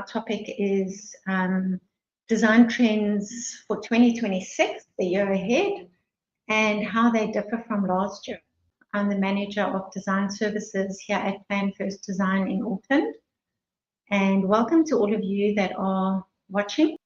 topic is design trends for 2026, the year ahead, and how they differ from last year. I'm the manager of design services here at Plan First Design in Auckland, and welcome to all of you that are watching.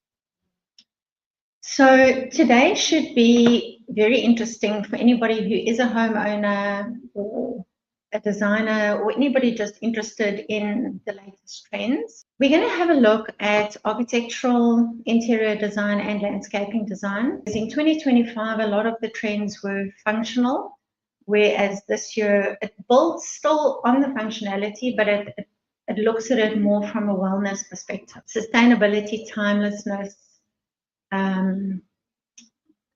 So today should be very interesting for anybody who is a homeowner or a designer or anybody just interested in the latest trends. We're going to have a look at architectural, interior design and landscaping design. In 2025, a lot of the trends were functional, whereas this year it builds still on the functionality, but it looks at it more from a wellness perspective. Sustainability, timelessness, and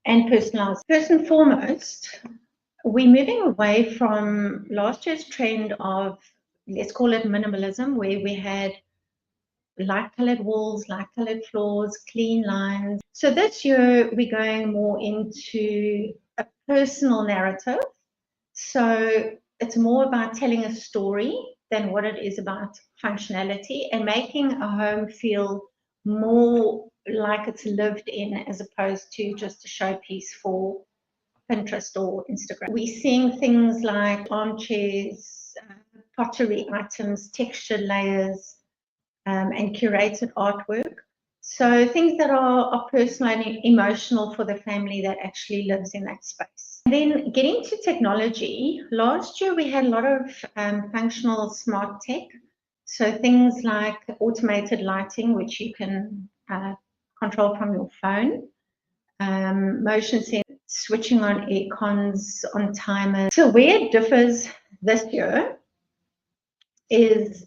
personalized. First and foremost, we're moving away from last year's trend of, let's call it minimalism, where we had light-colored walls, light-colored floors, clean lines. So this year we're going more into a personal narrative. So it's more about telling a story than what it is about functionality, and making a home feel more like it's lived in as opposed to just a showpiece for Pinterest or Instagram. We're seeing things like armchairs, pottery items, textured layers, and curated artwork. So things that are personal and emotional for the family that actually lives in that space. And then getting to technology, last year we had a lot of functional smart tech. So things like automated lighting, which you can control from your phone, motion sensors, switching on air cons, on timers. So where it differs this year is,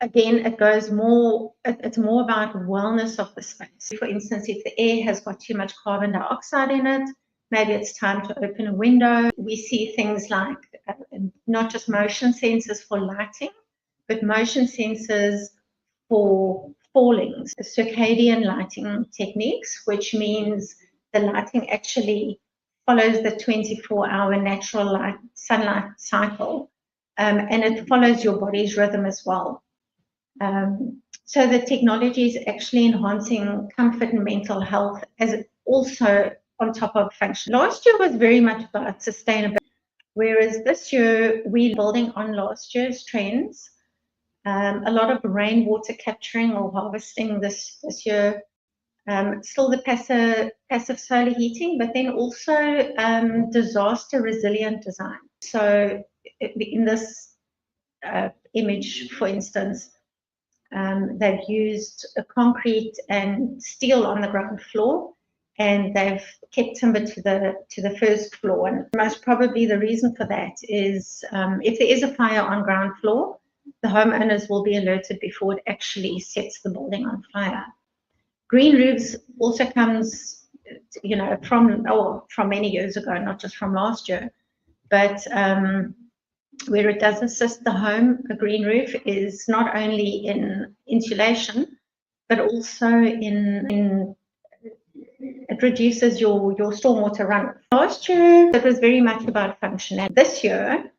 again, it's more about wellness of the space. For instance, if the air has got too much carbon dioxide in it, maybe it's time to open a window. We see things like not just motion sensors for lighting, but motion sensors for fallings, circadian lighting techniques, which means the lighting actually follows the 24-hour natural light sunlight cycle, and it follows your body's rhythm as well. So the technology is actually enhancing comfort and mental health, as also on top of function. Last year was very much about sustainability, whereas this year we're building on last year's trends. A lot of rainwater capturing or harvesting this year. Still the passive solar heating, but then also disaster resilient design. So in this image, for instance, they've used a concrete and steel on the ground floor, and they've kept timber to the first floor. And most probably the reason for that is if there is a fire on ground floor, the homeowners will be alerted before it actually sets the building on fire. Green roofs also comes, from many years ago, not just from last year, but where it does assist the home. A green roof is not only in insulation, but also in it reduces your stormwater runoff. Last year, it was very much about functionality. This year,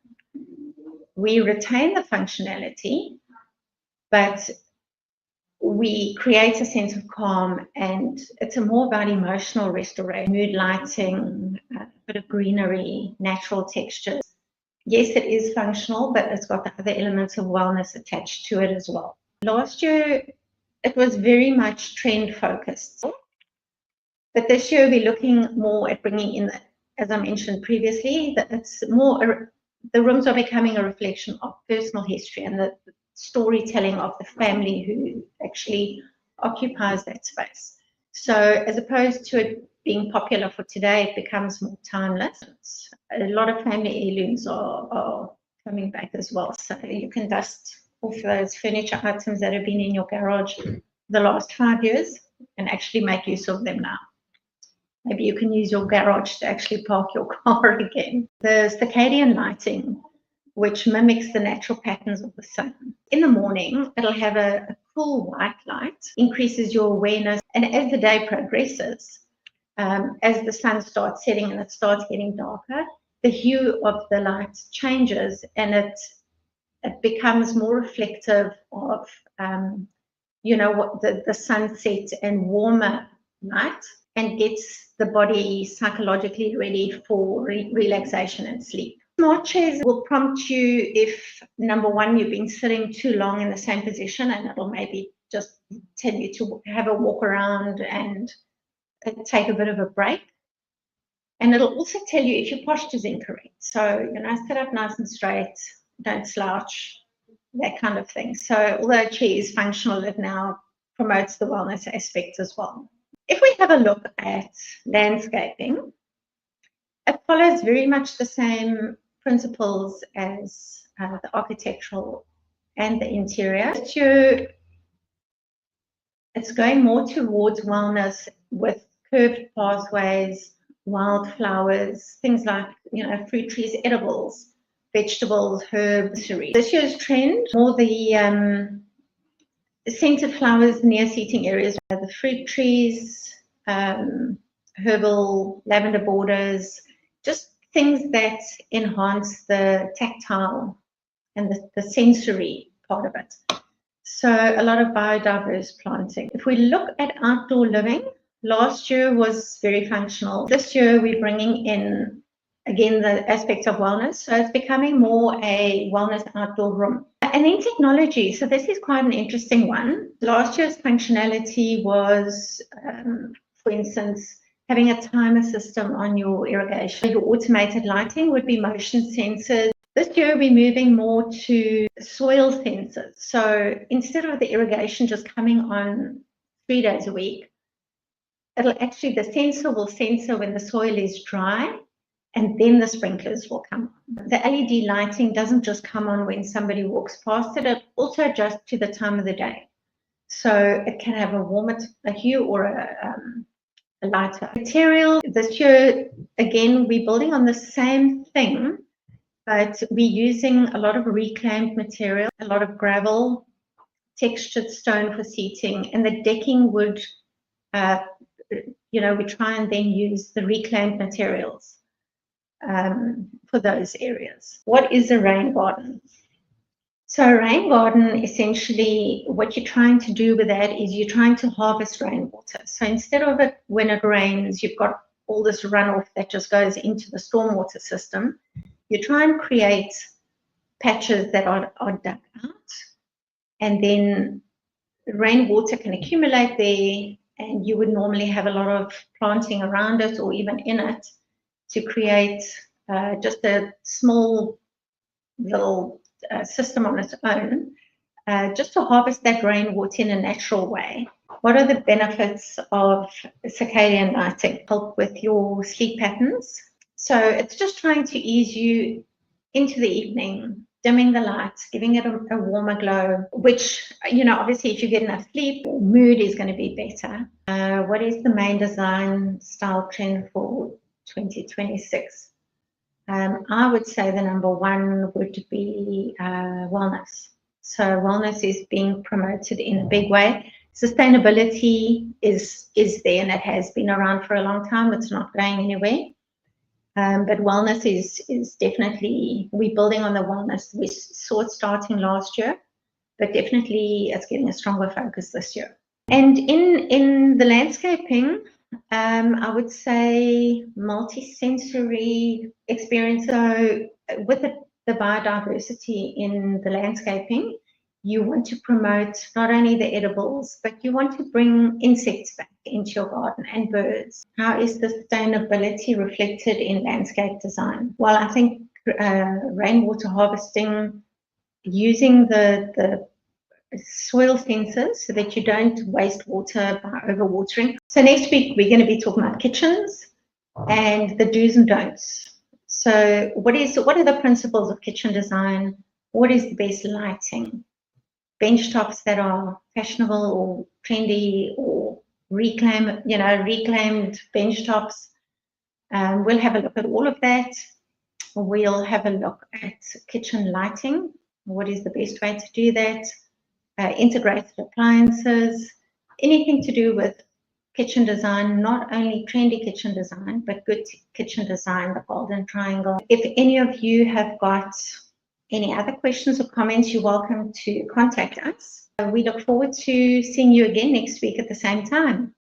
we retain the functionality, but we create a sense of calm, and it's more about emotional restoration, mood lighting, a bit of greenery, natural textures. Yes, it is functional, but it's got the other elements of wellness attached to it as well. Last year, it was very much trend focused, but this year we're looking more at bringing in, as I mentioned previously, that it's more, the rooms are becoming a reflection of personal history and the storytelling of the family who actually occupies that space. So as opposed to it being popular for today, it becomes more timeless. A lot of family heirlooms are coming back as well. So you can dust off those furniture items that have been in your garage the last 5 years and actually make use of them now. Maybe you can use your garage to actually park your car again. The circadian lighting, which mimics the natural patterns of the sun. In the morning, it'll have a cool white light, increases your awareness, and as the day progresses, as the sun starts setting and it starts getting darker, the hue of the light changes, and it becomes more reflective of what the sunset and warmer light, and gets the body psychologically ready for relaxation and sleep. Smart chairs will prompt you if, number one, you've been sitting too long in the same position, and it'll maybe just tell you to have a walk around and take a bit of a break. And it'll also tell you if your posture is incorrect. So, sit up nice and straight, don't slouch, that kind of thing. So although a chair is functional, it now promotes the wellness aspect as well. If we have a look at landscaping, it follows very much the same principles as the architectural and the interior. It's going more towards wellness with curved pathways, wildflowers, things like, fruit trees, edibles, vegetables, herbs. This year's trend, more the scented flowers near seating areas, the fruit trees, herbal, lavender borders, just things that enhance the tactile and the sensory part of it. So a lot of biodiverse planting. If we look at outdoor living, last year was very functional. This year we're bringing in, again, the aspects of wellness. So it's becoming more a wellness outdoor room. And then technology. So this is quite an interesting one. Last year's functionality was, for instance, having a timer system on your irrigation. Your automated lighting would be motion sensors. This year, we're moving more to soil sensors. So instead of the irrigation just coming on 3 days a week, the sensor will sensor when the soil is dry, and then the sprinklers will come on. The LED lighting doesn't just come on when somebody walks past it, it also adjusts to the time of the day. So it can have a hue or a lighter material. This year, again, we're building on the same thing, but we're using a lot of reclaimed material, a lot of gravel, textured stone for seating, and the decking would, we try and then use the reclaimed materials for those areas. What is a rain garden? So a rain garden, essentially, what you're trying to do with that is you're trying to harvest rainwater. So instead of it, when it rains, you've got all this runoff that just goes into the stormwater system. You try and create patches that are dug out, and then rainwater can accumulate there, and you would normally have a lot of planting around it or even in it to create just a small little system on its own, just to harvest that rainwater in a natural way. What are the benefits of circadian lighting? Help with your sleep patterns. So it's just trying to ease you into the evening, dimming the lights, giving it a warmer glow, which, obviously if you get enough sleep, your mood is going to be better. What is the main design style trend for 2026? I would say the number one would be wellness. So wellness is being promoted in a big way. Sustainability is there, and it has been around for a long time. It's not going anywhere. But wellness is definitely, we're building on the wellness. We saw it starting last year, but definitely it's getting a stronger focus this year. And in the landscaping, I would say multi-sensory experience. So with the biodiversity in the landscaping, you want to promote not only the edibles, but you want to bring insects back into your garden and birds. How is the sustainability reflected in landscape design? Well, I think rainwater harvesting, using the soil sensors so that you don't waste water by overwatering. So next week, we're going to be talking about kitchens and the do's and don'ts. So what are the principles of kitchen design? What is the best lighting? Bench tops that are fashionable or trendy or reclaimed bench tops. We'll have a look at all of that. We'll have a look at kitchen lighting. What is the best way to do that? Integrated appliances, anything to do with kitchen design, not only trendy kitchen design, but good kitchen design, the golden triangle. If any of you have got any other questions or comments, you're welcome to contact us. We look forward to seeing you again next week at the same time.